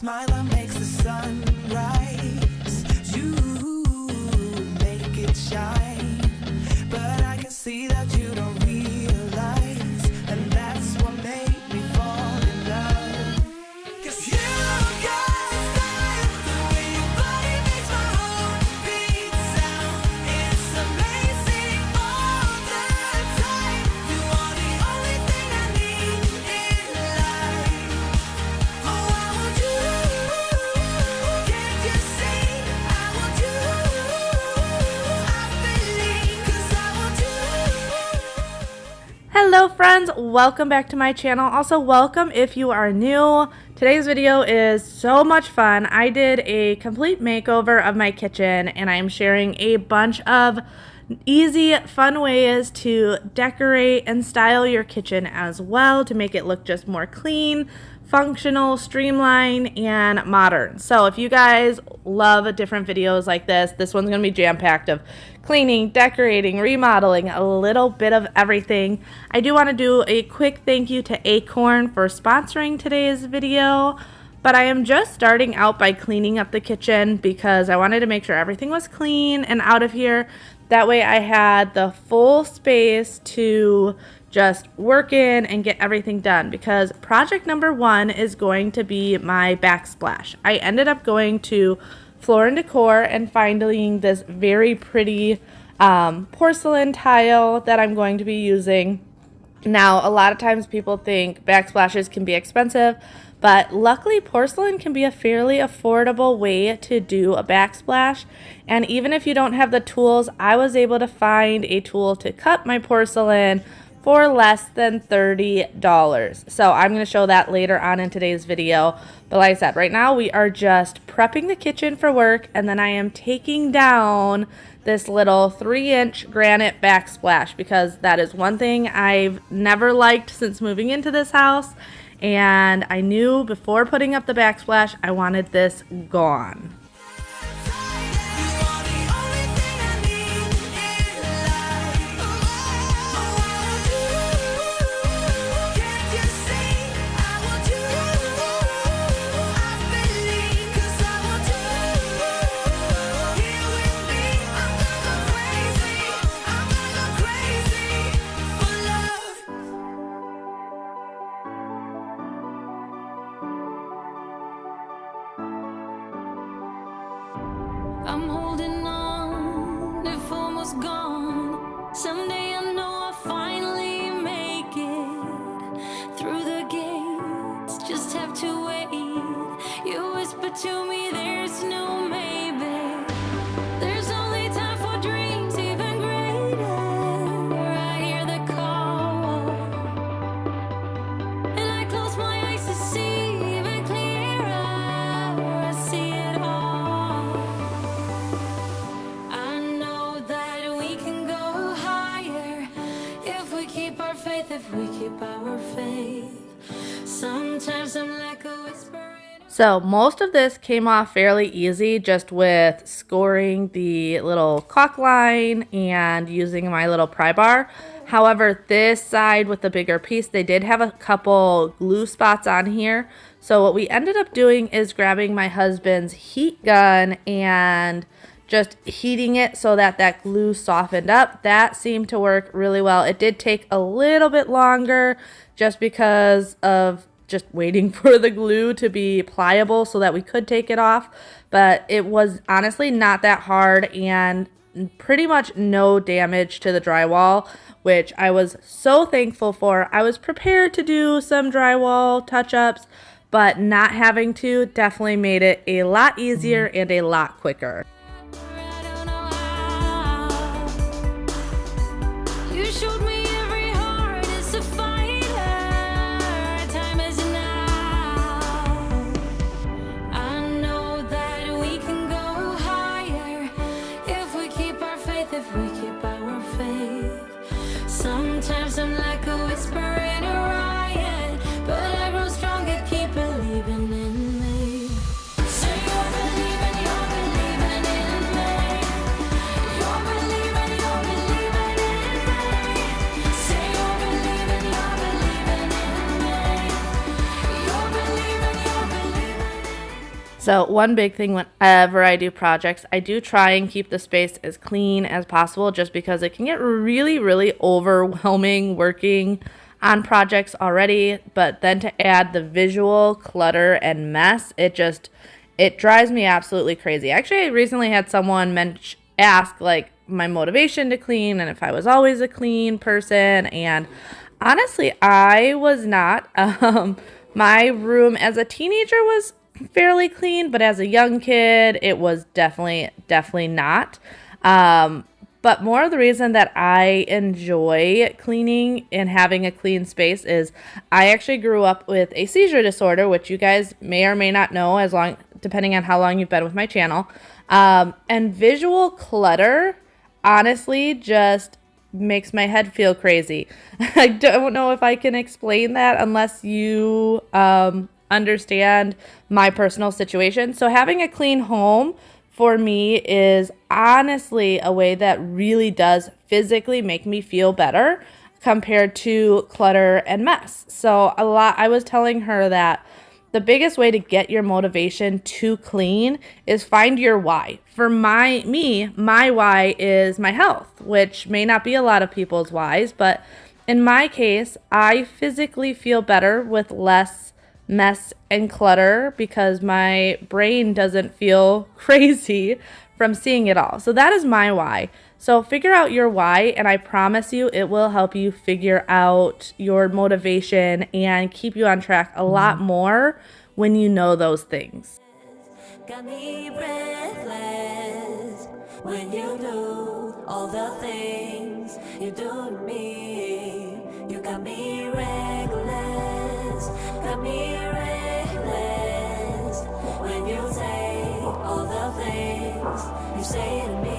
smiler makes the sun rise. You make it shine, but I can see that you don't realize, and that's what made me fall in love. 'Cause you got style, the way your body makes my heart beat sound. It's amazing all the time. You are the only thing I need in life. Oh, I want you. Can't you see? I want you. I believe, 'cause I want you. Hello friends, welcome back to my channel. Also welcome if you are new. Today's video is so much fun. I did a complete makeover of my kitchen and I'm sharing a bunch of easy, fun ways to decorate and style your kitchen as well to make it look just more clean, functional, streamlined, and modern. So if you guys love different videos like this one's gonna be jam-packed of cleaning, decorating, remodeling, a little bit of everything. I do want to do a quick thank you to Acorn for sponsoring today's video, but I am just starting out by cleaning up the kitchen because I wanted to make sure everything was clean and out of here. That way I had the full space to just work in and get everything done, because project number one is going to be my backsplash. I ended up going to Floor & Decor and finding this very pretty porcelain tile that I'm going to be using. Now, a lot of times people think backsplashes can be expensive, but luckily porcelain can be a fairly affordable way to do a backsplash. And even if you don't have the tools, I was able to find a tool to cut my porcelain for less than $30. So I'm going to show that later on in today's video. But like I said, right now we are just prepping the kitchen for work, and then I am taking down this little 3-inch granite backsplash because that is one thing I've never liked since moving into this house. And I knew before putting up the backsplash, I wanted this gone. I'm holding on, if almost gone. Someday I know I'll finally make it through the gates. Just have to wait. You whisper to me, there's no maybe. There's only time for dreams even greater. I hear the call, and I close my eyes to see even clearer. I see it all. If we keep our faith, sometimes I'm like a whisper. So most of this came off fairly easy just with scoring the little caulk line and using my little pry bar. However, this side with the bigger piece, they did have a couple glue spots on here. So what we ended up doing is grabbing my husband's heat gun and just heating it so that that glue softened up. That seemed to work really well. It did take a little bit longer just because of just waiting for the glue to be pliable so that we could take it off. But it was honestly not that hard and pretty much no damage to the drywall, which I was so thankful for. I was prepared to do some drywall touch-ups, but not having to definitely made it a lot easier and a lot quicker. You showed me every heart is a fighter. Time is now. I know that we can go higher if we keep our faith, if we keep our faith. Sometimes I'm like a whisper in a riot, but I grow stronger, keep believing in me. So you're believing in So one big thing whenever I do projects, I do try and keep the space as clean as possible just because it can get really, really overwhelming working on projects already. But then to add the visual clutter and mess, it drives me absolutely crazy. Actually, I recently had someone ask like my motivation to clean and if I was always a clean person. And honestly, I was not. My room as a teenager was fairly clean, but as a young kid, it was definitely not. But more of the reason that I enjoy cleaning and having a clean space is I actually grew up with a seizure disorder, which you guys may or may not know depending on how long you've been with my channel. And visual clutter honestly just makes my head feel crazy. I don't know if I can explain that unless you understand my personal situation. So having a clean home for me is honestly a way that really does physically make me feel better compared to clutter and mess. So I was telling her that the biggest way to get your motivation to clean is find your why. For my why is my health, which may not be a lot of people's whys, but in my case, I physically feel better with less mess and clutter because my brain doesn't feel crazy from seeing it all. So that is my why. So figure out your why, and I promise you it will help you figure out your motivation and keep you on track a lot more when you know those things. Got me breathless when you do all the things you do to me. You got me reckless, got me reckless when you say all the things you say to me.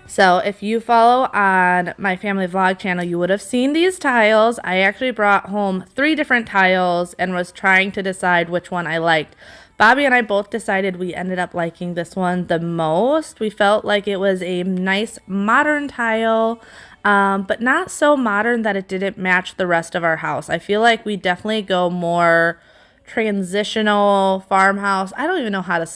So if you follow on my family vlog channel, you would have seen these tiles. I actually brought home 3 different tiles and was trying to decide which one I liked. Bobby and I both decided we ended up liking this one the most. We felt like it was a nice modern tile, but not so modern that it didn't match the rest of our house. I feel like we definitely go more transitional farmhouse. I don't even know how to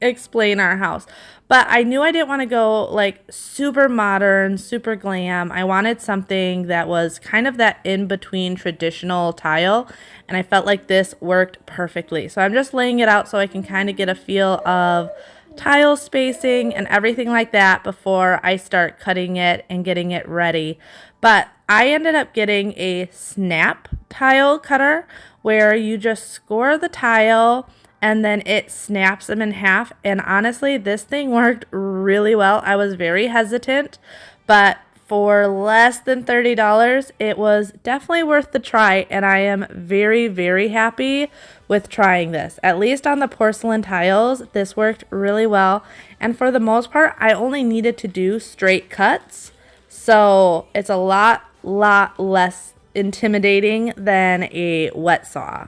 explain our house, but I knew I didn't want to go like super modern, super glam. I wanted something that was kind of that in-between traditional tile, and I felt like this worked perfectly. So I'm just laying it out so I can kind of get a feel of tile spacing and everything like that before I start cutting it and getting it ready. But I ended up getting a snap tile cutter where you just score the tile and then it snaps them in half. And honestly, this thing worked really well. I was very hesitant, but for less than $30, it was definitely worth the try. And I am very, very happy with trying this. At least on the porcelain tiles, this worked really well. And for the most part, I only needed to do straight cuts. So it's a lot less intimidating than a wet saw.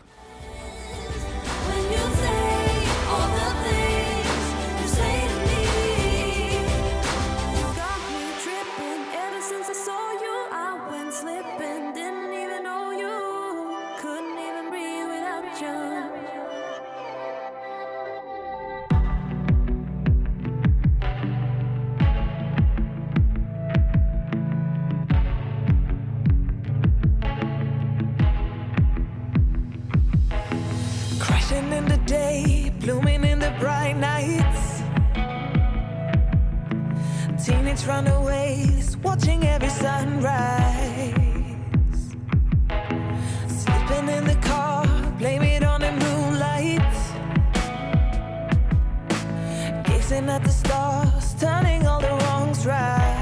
In the day, blooming in the bright nights. Teenage runaways, watching every sunrise. Sleeping in the car, blame it on the moonlight. Gazing at the stars, turning all the wrongs right.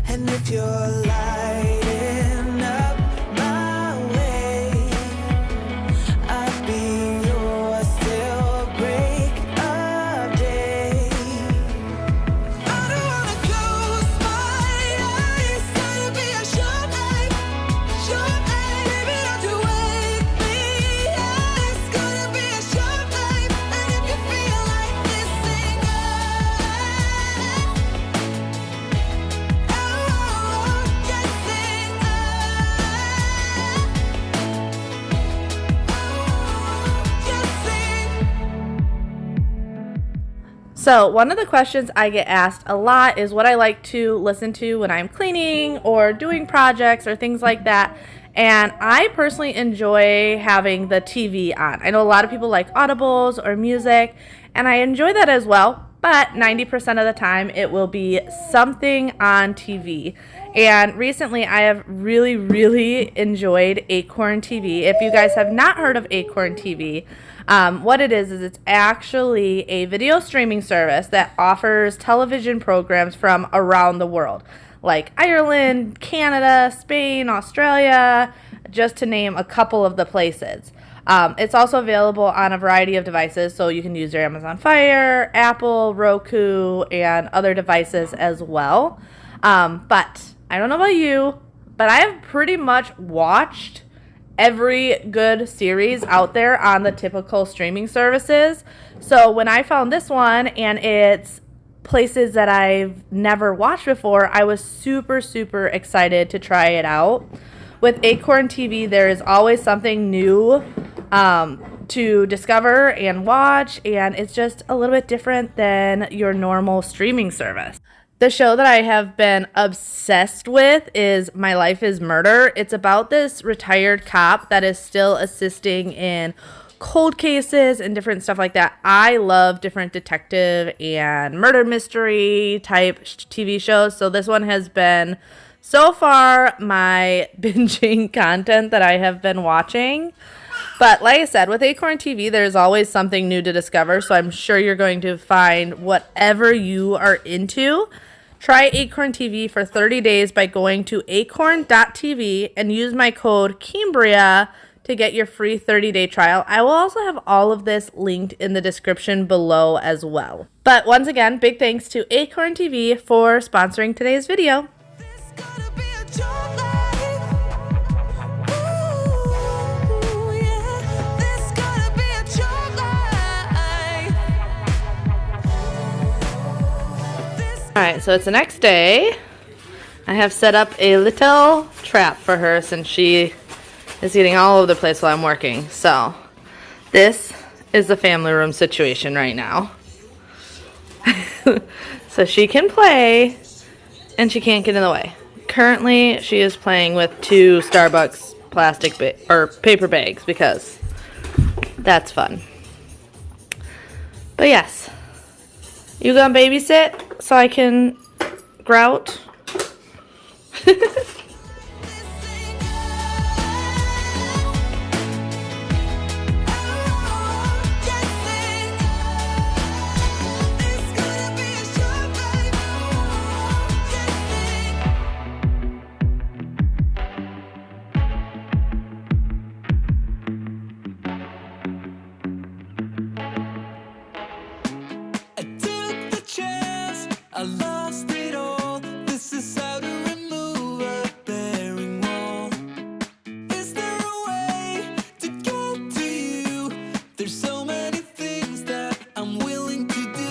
And if you're lighting up my way, I'd be yours till break of day. I don't wanna close my eyes, gotta be a short night, short So one of the questions I get asked a lot is what I like to listen to when I'm cleaning or doing projects or things like that. And I personally enjoy having the TV on. I know a lot of people like audibles or music, and I enjoy that as well. But 90% of the time it will be something on TV. And recently I have really enjoyed Acorn TV. If you guys have not heard of Acorn TV, what it is it's actually a video streaming service that offers television programs from around the world, like Ireland, Canada, Spain, Australia, just to name a couple of the places. It's also available on a variety of devices, so you can use your Amazon Fire, Apple, Roku, and other devices as well. But I don't know about you, but I have pretty much watched every good series out there on the typical streaming services. So when I found this one and it's places that I've never watched before, I was super excited to try it out. With Acorn TV, there is always something new to discover and watch, and it's just a little bit different than your normal streaming service. The show that I have been obsessed with is My Life is Murder. It's about this retired cop that is still assisting in cold cases and different stuff like that. I love different detective and murder mystery type TV shows, so this one has been so far my binging content that I have been watching. But like I said, with Acorn TV, there's always something new to discover, so I'm sure you're going to find whatever you are into. Try Acorn TV for 30 days by going to acorn.tv and use my code Cambriea to get your free 30-day trial. I will also have all of this linked in the description below as well. But once again, big thanks to Acorn TV for sponsoring today's video. This gotta be a joke life. Ooh, yeah. This gotta be a joke life. All right, so it's the next day. I have set up a little trap for her since she is getting all over the place while I'm working. So this is the family room situation right now. So she can play and she can't get in the way. Currently, she is playing with 2 Starbucks plastic or paper bags because that's fun. But yes, you gonna babysit so I can grout? I lost it all. This is how to remove a bearing wall. Is there a way to get to you? There's so many things that I'm willing to do.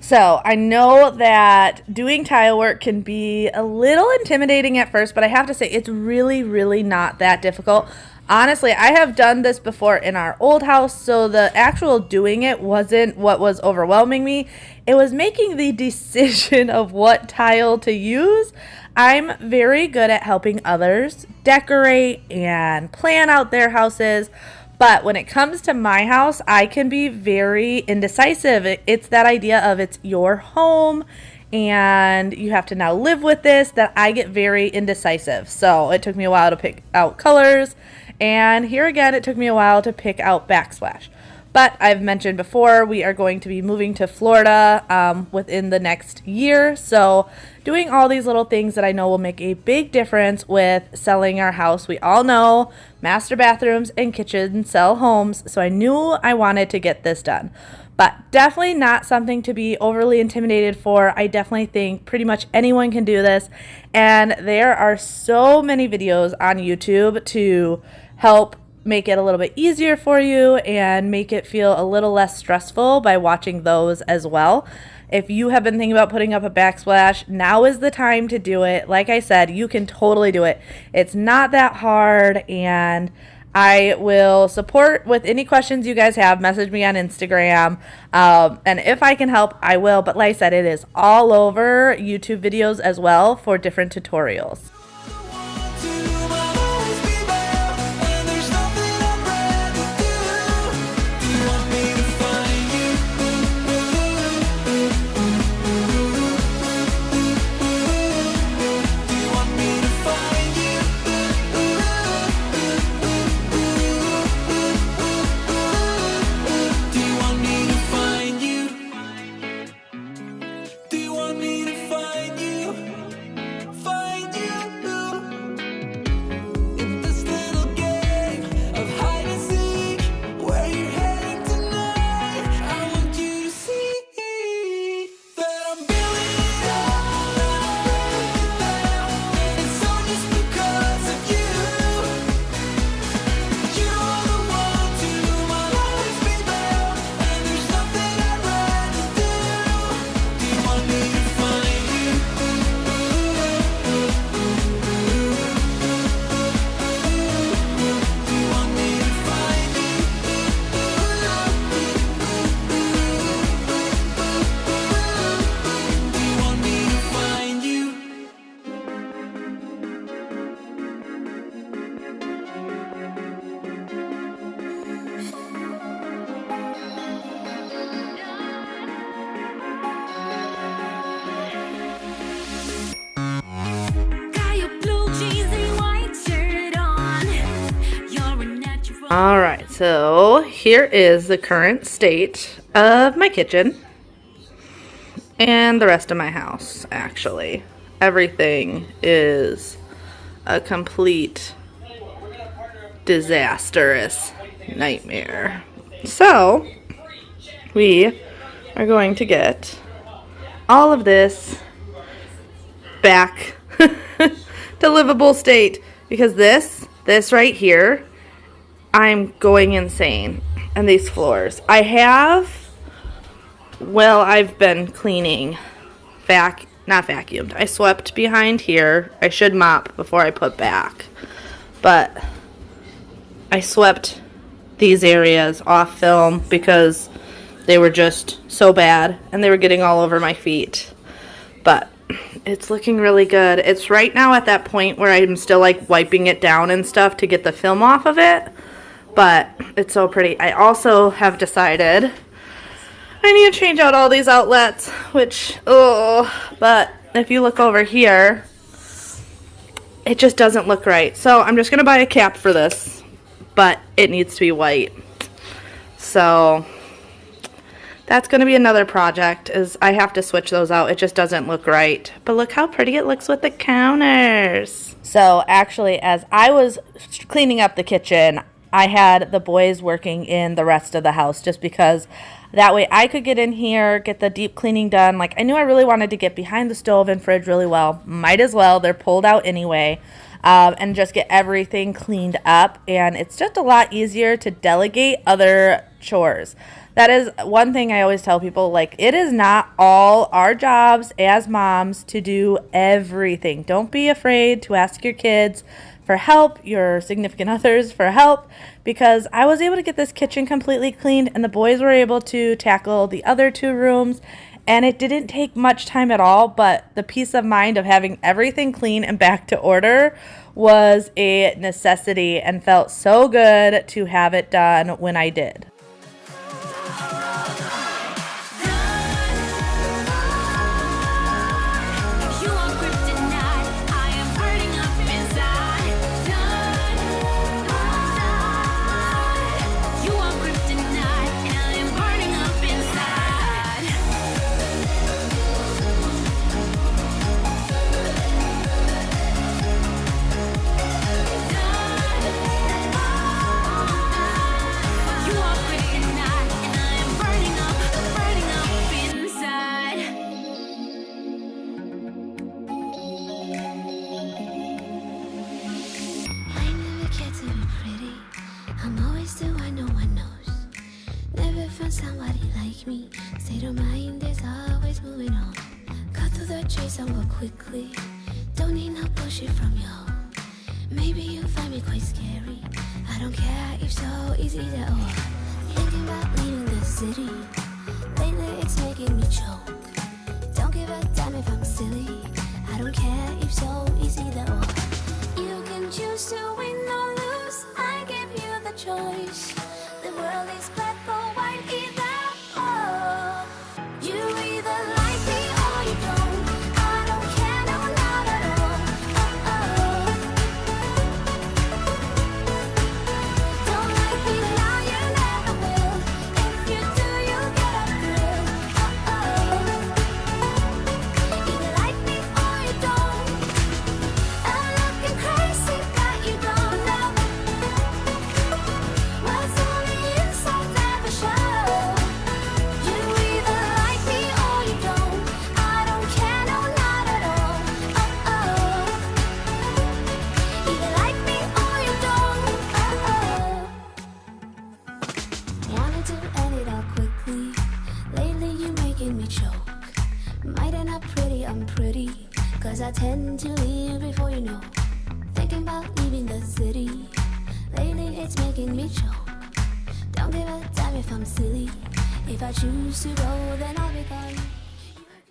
So I know that doing tile work can be a little intimidating at first, but I have to say it's really not that difficult. Honestly, I have done this before in our old house, so the actual doing it wasn't what was overwhelming me. It was making the decision of what tile to use. I'm very good at helping others decorate and plan out their houses. But when it comes to my house, I can be very indecisive. It's that idea of it's your home and you have to now live with this that I get very indecisive. So it took me a while to pick out colors. And here again, it took me a while to pick out backsplash. But I've mentioned before, we are going to be moving to Florida within the next year. So doing all these little things that I know will make a big difference with selling our house. We all know master bathrooms and kitchens sell homes. So I knew I wanted to get this done. But definitely not something to be overly intimidated for. I definitely think pretty much anyone can do this. And there are so many videos on YouTube to help make it a little bit easier for you and make it feel a little less stressful by watching those as well. If you have been thinking about putting up a backsplash, now is the time to do it. Like I said, you can totally do it. It's not that hard, and I will support with any questions you guys have. Message me on Instagram, and if I can help, I will. But like I said, it is all over YouTube videos as well for different tutorials. Alright, so here is the current state of my kitchen and the rest of my house, actually. Everything is a complete disastrous nightmare. So, we are going to get all of this back to livable state, because this right here, I'm going insane. And these floors, I've been cleaning, not vacuumed. I swept behind here. I should mop before I put back, but I swept these areas off film because they were just so bad and they were getting all over my feet. But it's looking really good. It's right now at that point where I'm still like wiping it down and stuff to get the film off of it, but it's so pretty. I also have decided I need to change out all these outlets, which, but if you look over here, it just doesn't look right. So I'm just going to buy a cap for this, but it needs to be white. So that's going to be another project, is I have to switch those out. It just doesn't look right. But look how pretty it looks with the counters. So actually, as I was cleaning up the kitchen, I had the boys working in the rest of the house, just because that way I could get in here, get the deep cleaning done. Like, I knew I really wanted to get behind the stove and fridge really well. Might as well. They're pulled out anyway. And just get everything cleaned up. And it's just a lot easier to delegate other chores. That is one thing I always tell people. Like, it is not all our jobs as moms to do everything. Don't be afraid to ask your kids for help, your significant others for help, because I was able to get this kitchen completely cleaned and the boys were able to tackle the other two rooms, and it didn't take much time at all. But the peace of mind of having everything clean and back to order was a necessity, and felt so good to have it done when I did. You are somebody like me. State of mind is always moving on. Cut to the chase and work quickly. Don't need no bullshit from y'all. Maybe you find me quite scary. I don't care if so, it's either or. Thinking about leaving the city. Lately it's making me choke. Don't give a damn if I'm silly. I don't care if so, it's either or. You can choose to win or lose. I give you the choice. The world is black or white, either or. You either like me or you don't. I don't care, no, not at all. Don't like me now, you never will. If you do, you'll get a thrill. Either like me or you don't. I'm looking crazy, but you don't know what's on the inside, never show. You either like me or you don't. I don't care, no, not at all. Either like me or you don't. Wanted to end it all quickly. Lately you making me choke. Might end up pretty unpretty, cause I tend to leave before you know. Thinking about leaving the city. Lately it's making me choke. Don't give a damn if I'm silly. If I choose to go, then I'll be gone.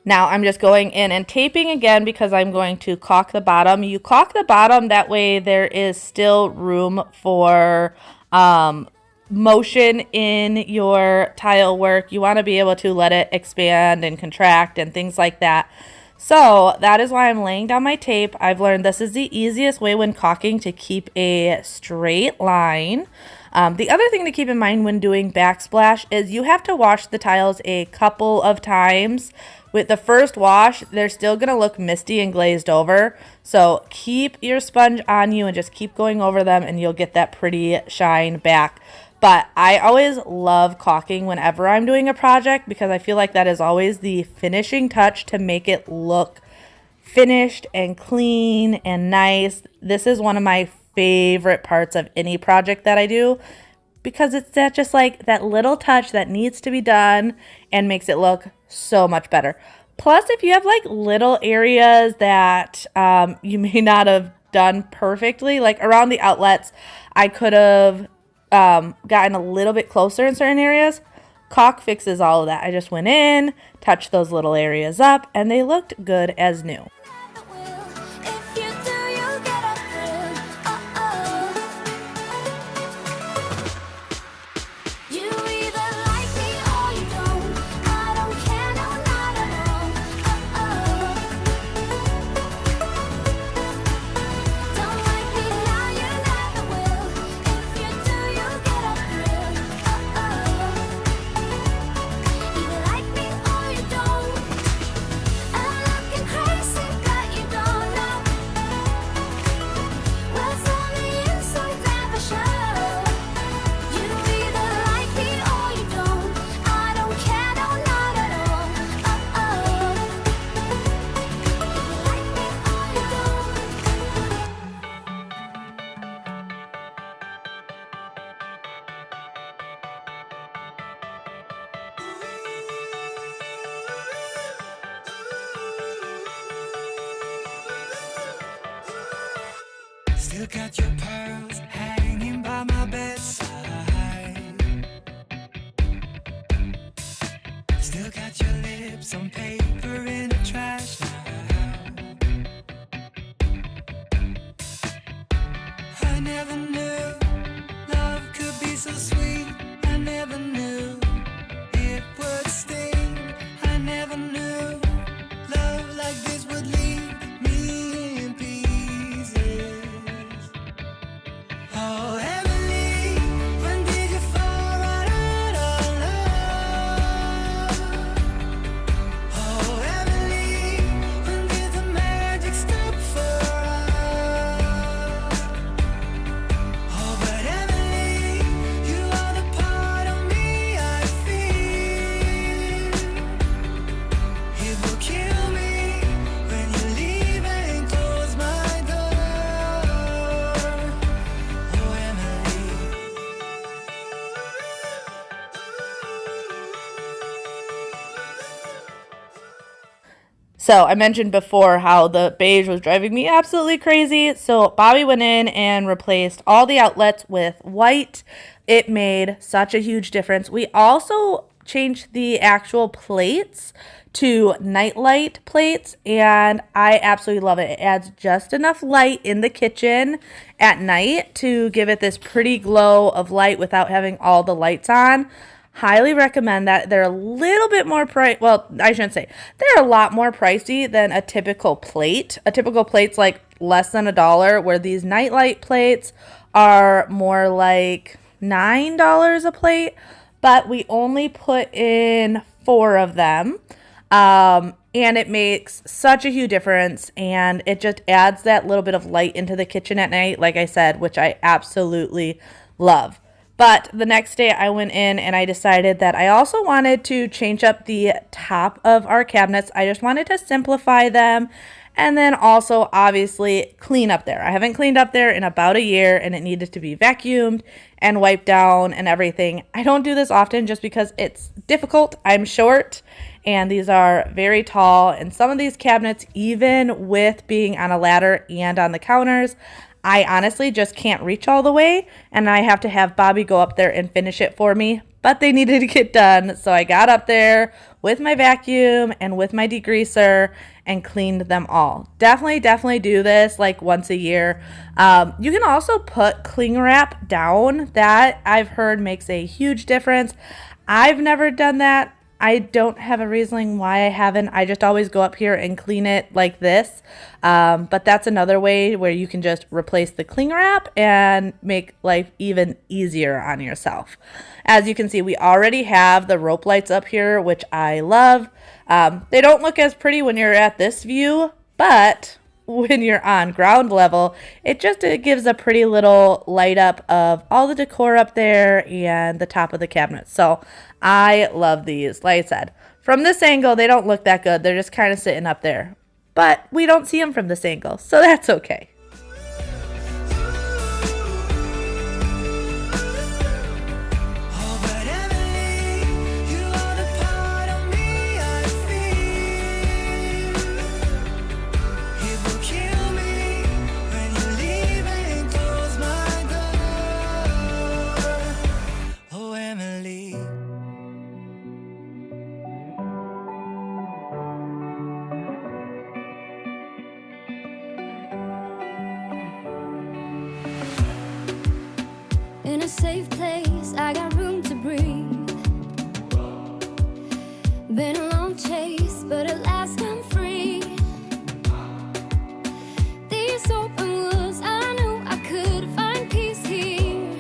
Now I'm just going in and taping again because I'm going to caulk the bottom. You caulk the bottom, that way there is still room for motion in your tile work. You want to be able to let it expand and contract and things like that. So that is why I'm laying down my tape. I've learned this is the easiest way when caulking to keep a straight line. The other thing to keep in mind when doing backsplash is you have to wash the tiles a couple of times. With the first wash, they're still going to look misty and glazed over. So keep your sponge on you and just keep going over them and you'll get that pretty shine back. But I always love caulking whenever I'm doing a project because I feel like that is always the finishing touch to make it look finished and clean and nice. This is one of my favorite parts of any project that I do because it's that just like that little touch that needs to be done and makes it look so much better. Plus, if you have like little areas that you may not have done perfectly, like around the outlets, I could have gotten a little bit closer in certain areas. Caulk fixes all of that. I just went in, touched those little areas up, and they looked good as new. If you do, you'll get a thrill. You either like me or you don't. I don't care, no, not at all. Don't like me now, you never will. If you do, you'll get a thrill. Either like me or you don't. I'm looking crazy, but you don't know what's on the inside, never show. You either like me or you don't. I don't care, no, not at all. Either like me or you don't. Still got your pearls hanging by my bedside. Still got your lips on paper in a trash now. I never knew love could be so sweet. I never knew it would sting. I never knew love like this would leave me in pieces. Oh, Emily, when did you fall right out of love? Oh, Emily, when did the magic stop for us? So I mentioned before how the beige was driving me absolutely crazy. So Bobby went in and replaced all the outlets with white. It made such a huge difference. We also changed the actual plates to nightlight plates, and I absolutely love it. It adds just enough light in the kitchen at night to give it this pretty glow of light without having all the lights on. Highly recommend that. They're a little bit more well, I shouldn't say. They're a lot more pricey than a typical plate. A typical plate's like less than $1, where these nightlight plates are more like $9 a plate, but we only put in 4 of them. And it makes such a huge difference, and it just adds that little bit of light into the kitchen at night, like I said, which I absolutely love. But the next day I went in and I decided that I also wanted to change up the top of our cabinets. I just wanted to simplify them, and then also obviously clean up there. I haven't cleaned up there in about a year, and it needed to be vacuumed and wiped down and everything. I don't do this often just because it's difficult. I'm short, and these are very tall, and some of these cabinets, even with being on a ladder and on the counters, I honestly just can't reach all the way, and I have to have Bobby go up there and finish it for me. But they needed to get done, so I got up there with my vacuum and with my degreaser and cleaned them all. Definitely do this like once a year. You can also put cling wrap down. That I've heard makes a huge difference. I've never done that. I don't have a reason why I haven't. I just always go up here and clean it like this. But that's another way where you can just replace the cling wrap and make life even easier on yourself. As you can see, we already have the rope lights up here, which I love. They don't look as pretty when you're at this view, but when you're on ground level, it gives a pretty little light up of all the decor up there and the top of the cabinet. So I love these. Like I said, from this angle, they don't look that good. They're just kind of sitting up there, but we don't see them from this angle, so that's okay. Oh, but Emily, you are the part of me I feel. It will kill me when you leave and close my door. Oh, Emily. In a safe place, I got room to breathe. Been a long chase, but at last I'm free. These open woods, I knew I could find peace here.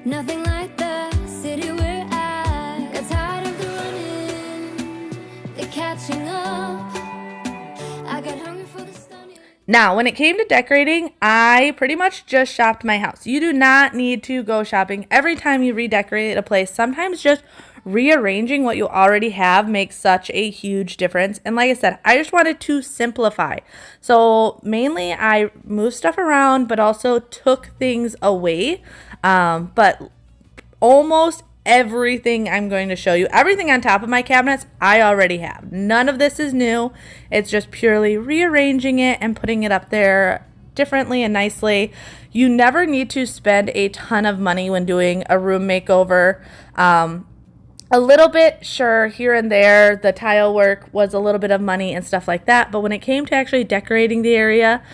Nothing like the city where I got tired of the running, the catching up. I got hungry for the stunning. Now, when it came to decorating, I pretty much just shopped my house. You do not need to go shopping every time you redecorate a place. Sometimes just rearranging what you already have makes such a huge difference. And like I said, I just wanted to simplify. So mainly I moved stuff around, but also took things away. But almost everything I'm going to show you, everything on top of my cabinets, I already have. None of this is new. It's just purely rearranging it and putting it up there differently and nicely. You never need to spend a ton of money when doing a room makeover. A little bit, sure, here and there, the tile work was a little bit of money and stuff like that. But when it came to actually decorating the area,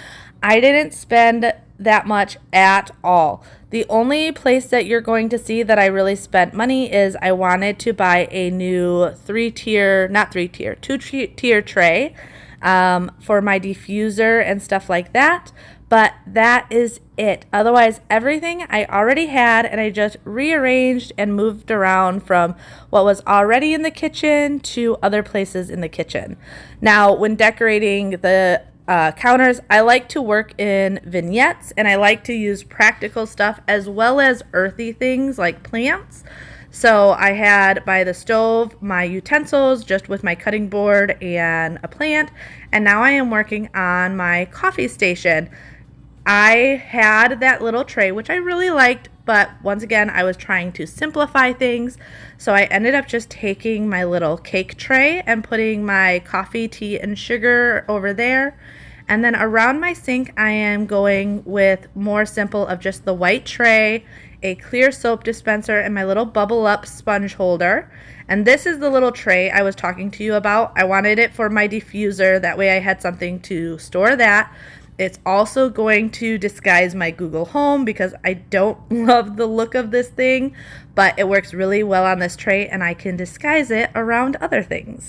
I didn't spend that much at all. The only place that you're going to see that I really spent money is I wanted to buy a new two-tier tray for my diffuser and stuff like that. But that is it. Otherwise, everything I already had, and I just rearranged and moved around from what was already in the kitchen to other places in the kitchen. Now, when decorating the counters, I like to work in vignettes, and I like to use practical stuff as well as earthy things like plants. So I had by the stove my utensils just with my cutting board and a plant, and now I am working on my coffee station. I had that little tray, which I really liked, but once again, I was trying to simplify things. So I ended up just taking my little cake tray and putting my coffee, tea, and sugar over there. And then around my sink, I am going with more simple of just the white tray, a clear soap dispenser, and my little bubble up sponge holder. And this is the little tray I was talking to you about. I wanted it for my diffuser. That way I had something to store that. It's also going to disguise my Google Home because I don't love the look of this thing, but it works really well on this tray and I can disguise it around other things.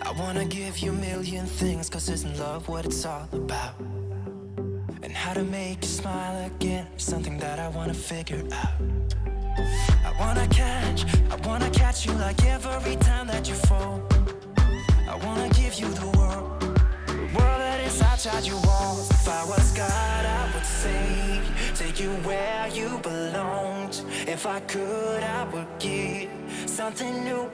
I wanna give you a million things, cause isn't love what it's all about? And how to make you smile again is something that I wanna figure out. I wanna catch you like every time that you fall. I wanna give you the world that is outside your walls. If I was God, I would save you, take you where you belonged. If I could, I would give something new,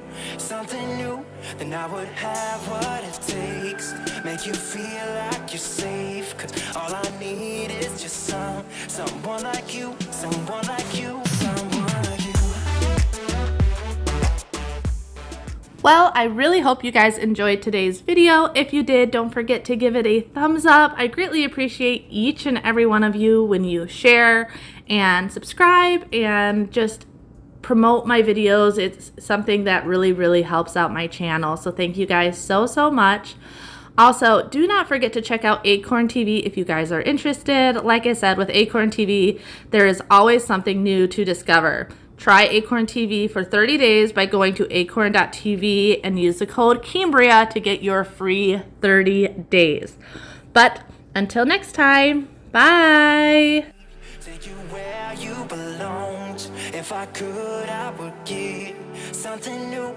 then I would have what it takes. Make you feel like you're safe, cause all I need is just someone like you, someone like you, someone like you. Well, I really hope you guys enjoyed today's video. If you did, don't forget to give it a thumbs up. I greatly appreciate each and every one of you when you share and subscribe and just promote my videos. It's something that really helps out my channel. So thank you guys so much. Also, do not forget to check out Acorn TV if you guys are interested. Like I said, with Acorn TV, there is always something new to discover. Try Acorn TV for 30 days by going to acorn.tv and use the code Cambriea to get your free 30 days. But until next time, bye! Take you where you belonged. If I could, I would give something new.